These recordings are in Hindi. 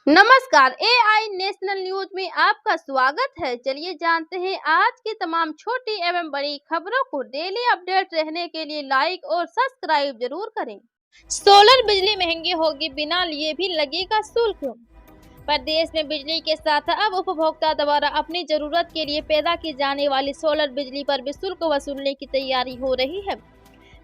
नमस्कार। एआई नेशनल न्यूज में आपका स्वागत है। चलिए जानते हैं आज की तमाम छोटी एवं बड़ी खबरों को। डेली अपडेट रहने के लिए लाइक और सब्सक्राइब जरूर करें। सोलर बिजली महंगी होगी, बिना लिए भी लगेगा शुल्क। प्रदेश में बिजली के साथ अब उपभोक्ता द्वारा अपनी जरूरत के लिए पैदा की जाने वाली सोलर बिजली पर भी शुल्क वसूलने की तैयारी हो रही है।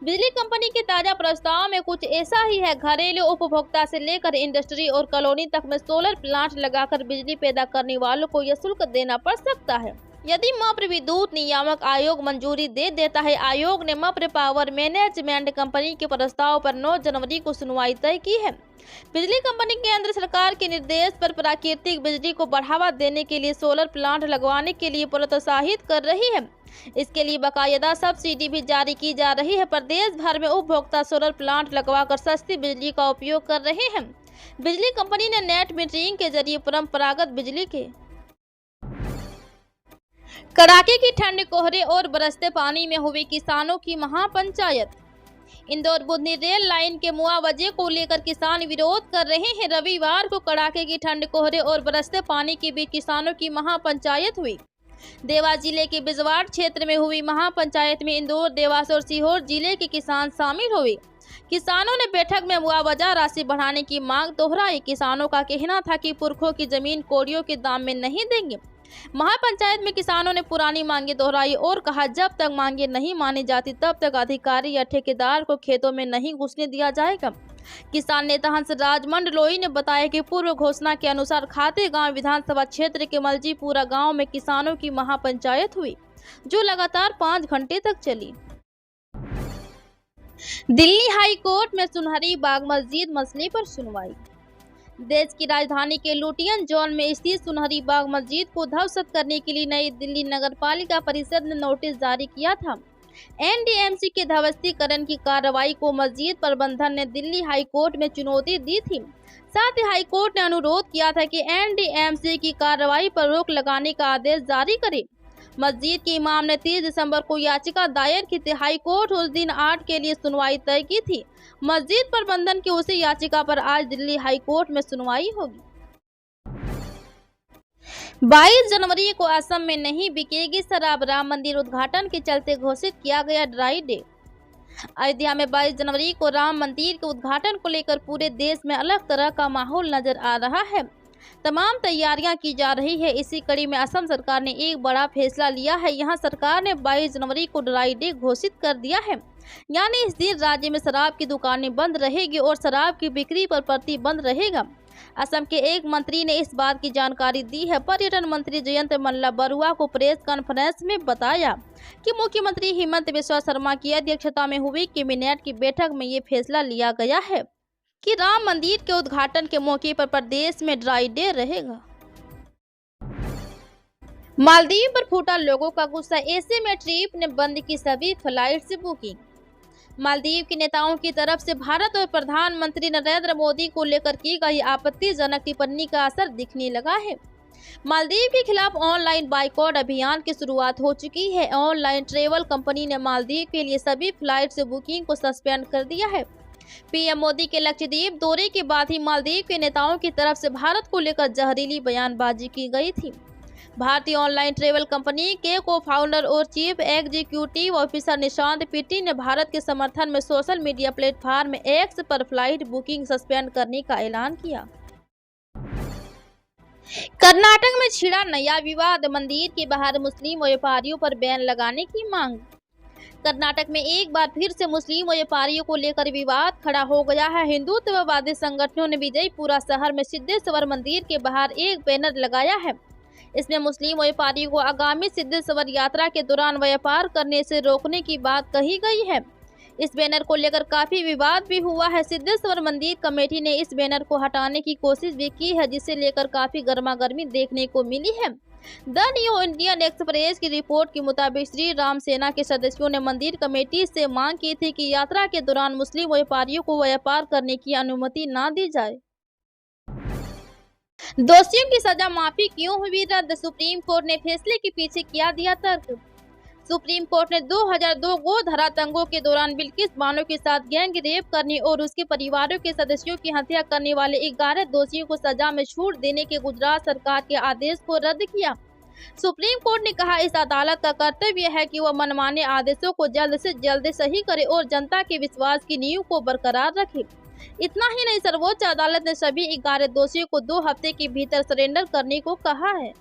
बिजली कंपनी के ताजा प्रस्ताव में कुछ ऐसा ही है। घरेलू उपभोक्ता से लेकर इंडस्ट्री और कॉलोनी तक में सोलर प्लांट लगाकर बिजली पैदा करने वालों को यह शुल्क देना पड़ सकता है, यदि मप्र विद्युत नियामक आयोग मंजूरी दे देता है। आयोग ने मप्र पावर मैनेजमेंट कंपनी के प्रस्ताव पर 9 जनवरी को सुनवाई तय की है। बिजली कंपनी केंद्र सरकार के निर्देश पर प्राकृतिक बिजली को बढ़ावा देने के लिए सोलर प्लांट लगवाने के लिए प्रोत्साहित कर रही है। इसके लिए बाकायदा सब्सिडी भी जारी की जा रही है। प्रदेश भर में उपभोक्ता सोलर प्लांट लगवाकर सस्ती बिजली का उपयोग कर रहे हैं। बिजली कंपनी ने नेट मीटरिंग के जरिए परंपरागत बिजली के कड़ाके की ठंड, कोहरे और बरसते पानी में हुई किसानों की महापंचायत। इंदौर बुधनी रेल लाइन के मुआवजे को लेकर किसान विरोध कर रहे हैं। रविवार को कड़ाके की ठंड, कोहरे और बरसते पानी के बीच किसानों की महापंचायत हुई। देवास जिले के बिजवाड़ क्षेत्र में हुई महापंचायत में इंदौर, देवास और सीहोर जिले के किसान शामिल हुए। किसानों ने बैठक में मुआवजा राशि बढ़ाने की मांग दोहराई। किसानों का कहना था कि पुरखों की जमीन कौड़ियों के दाम में नहीं देंगे। महापंचायत में किसानों ने पुरानी मांगे दोहराई और कहा, जब तक मांगे नहीं मानी जाती तब तक अधिकारी या ठेकेदार को खेतों में नहीं घुसने दिया जाएगा। किसान नेता हंसराज मंडलोई ने बताया कि पूर्व घोषणा के अनुसार खातेगांव विधानसभा क्षेत्र के मलजीपुरा गांव में किसानों की महापंचायत हुई, जो लगातार 5 घंटे तक चली। दिल्ली हाई कोर्ट में सुनहरी बाग मस्जिद मसले पर सुनवाई। देश की राजधानी के लुटियन जोन में स्थित सुनहरी बाग मस्जिद को ध्वस्त करने के लिए नई दिल्ली नगर पालिका परिषद ने नोटिस जारी किया था। एनडीएमसी के ध्वस्तीकरण की कार्रवाई को मस्जिद प्रबंधन ने दिल्ली हाई कोर्ट में चुनौती दी थी। साथ ही हाई कोर्ट ने अनुरोध किया था कि एनडीएमसी की कार्रवाई पर रोक लगाने का आदेश जारी करे। मस्जिद के इमाम ने 30 दिसंबर को याचिका दायर की थी। हाई कोर्ट उस दिन 8 के लिए सुनवाई तय की थी। मस्जिद प्रबंधन की उसी याचिका पर आज दिल्ली हाई कोर्ट में सुनवाई होगी। 22 जनवरी को असम में नहीं बिकेगी शराब। राम मंदिर उद्घाटन के चलते घोषित किया गया ड्राई डे। अयोध्या में 22 जनवरी को राम मंदिर के उद्घाटन को लेकर पूरे देश में अलग तरह का माहौल नजर आ रहा है। तमाम तैयारियां की जा रही है। इसी कड़ी में असम सरकार ने एक बड़ा फैसला लिया है। यहां सरकार ने 22 जनवरी को ड्राई डे घोषित कर दिया है, यानी इस दिन राज्य में शराब की दुकानें बंद रहेगी और शराब की बिक्री पर प्रतिबंध रहेगा। असम के एक मंत्री ने इस बात की जानकारी दी है। पर्यटन मंत्री जयंत मल्ला बरुआ को प्रेस कॉन्फ्रेंस में बताया कि मुख्यमंत्री हेमंत बिस्वा शर्मा की अध्यक्षता में हुई कैबिनेट की बैठक में ये फैसला लिया गया है कि राम मंदिर के उद्घाटन के मौके पर प्रदेश में ड्राई डे रहेगा। मालदीव पर फूटा लोगों का गुस्सा, ऐसे में ट्रिप ने बंद की सभी फ्लाइट्स बुकिंग। मालदीव के नेताओं की तरफ से भारत और प्रधानमंत्री नरेंद्र मोदी को लेकर की गई आपत्तिजनक टिप्पणी का असर दिखने लगा है। मालदीव के खिलाफ ऑनलाइन बाइकॉट अभियान की शुरुआत हो चुकी है। ऑनलाइन ट्रेवल कंपनी ने मालदीव के लिए सभी फ्लाइट से बुकिंग को सस्पेंड कर दिया है। पीएम मोदी के लक्षद्वीप दौरे के बाद ही मालदीव के नेताओं की तरफ से भारत को लेकर जहरीली बयानबाजी की गई थी। भारतीय ऑनलाइन ट्रेवल कंपनी के को-फाउंडर और चीफ एग्जीक्यूटिव ऑफिसर निशांत पिट्टी ने भारत के समर्थन में सोशल मीडिया प्लेटफॉर्म एक्स पर फ्लाइट बुकिंग सस्पेंड करने का ऐलान किया। कर्नाटक में छिड़ा नया विवाद, मंदिर के बाहर मुस्लिम व्यापारियों पर बैन लगाने की मांग। कर्नाटक में एक बार फिर से मुस्लिम व्यापारियों को लेकर विवाद खड़ा हो गया है। हिंदुत्ववादी संगठनों ने विजयपुरा शहर में सिद्धेश्वर मंदिर के बाहर एक बैनर लगाया है। इसमें मुस्लिम व्यापारियों को आगामी सिद्धेश्वर यात्रा के दौरान व्यापार करने से रोकने की बात कही गई है। इस बैनर को लेकर काफी विवाद भी हुआ है। सिद्धेश्वर मंदिर कमेटी ने इस बैनर को हटाने की कोशिश भी की है, जिसे लेकर काफी गर्मागर्मी देखने को मिली है। द न्यू इंडियन एक्सप्रेस की रिपोर्ट के मुताबिक श्री राम सेना के सदस्यों ने मंदिर कमेटी से मांग की थी कि यात्रा के दौरान मुस्लिम व्यापारियों को व्यापार करने की अनुमति न दी जाए। दोषियों की सजा माफी क्यों हुई रद्द, सुप्रीम कोर्ट ने फैसले के पीछे किया दिया तर्क। सुप्रीम कोर्ट ने 2002 गोधरा दंगों के दौरान बिल्किस बानो के साथ गैंग रेप करने और उसके परिवारों के सदस्यों की हत्या करने वाले 11 दोषियों को सजा में छूट देने के गुजरात सरकार के आदेश को रद्द किया। सुप्रीम कोर्ट ने कहा, इस अदालत का कर्तव्य है कि वह मनमाने आदेशों को जल्द से जल्द सही करे और जनता के विश्वास की नींव को बरकरार रखे। इतना ही नहीं, सर्वोच्च अदालत ने सभी 11 दोषियों को 2 हफ्ते के भीतर सरेंडर करने को कहा है।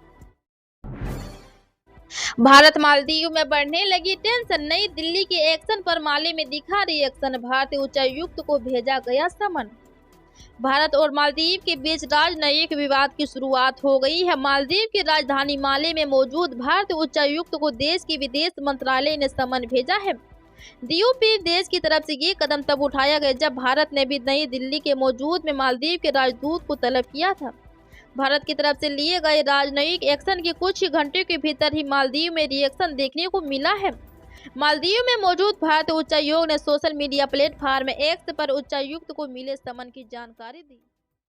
भारत मालदीव में बढ़ने लगी टेंशन, नई दिल्ली के एक्शन पर माले में दिखा रिएक्शन, भारतीय उच्चायुक्त को भेजा गया समन। भारत और मालदीव के बीच राजनयिक विवाद की शुरुआत हो गई है। मालदीव की राजधानी माले में मौजूद भारतीय उच्चायुक्त को देश की विदेश मंत्रालय ने समन भेजा है। डीयूपी देश की तरफ से ये कदम तब उठाया गया जब भारत ने भी नई दिल्ली के मौजूद में मालदीव के राजदूत को तलब किया था। भारत की तरफ से लिए गए राजनयिक एक्शन के कुछ ही घंटे के भीतर ही मालदीव में रिएक्शन देखने को मिला है। मालदीव में मौजूद भारतीय उच्चायोग ने सोशल मीडिया प्लेटफॉर्म एक्स पर उच्चायुक्त को मिले समन की जानकारी दी।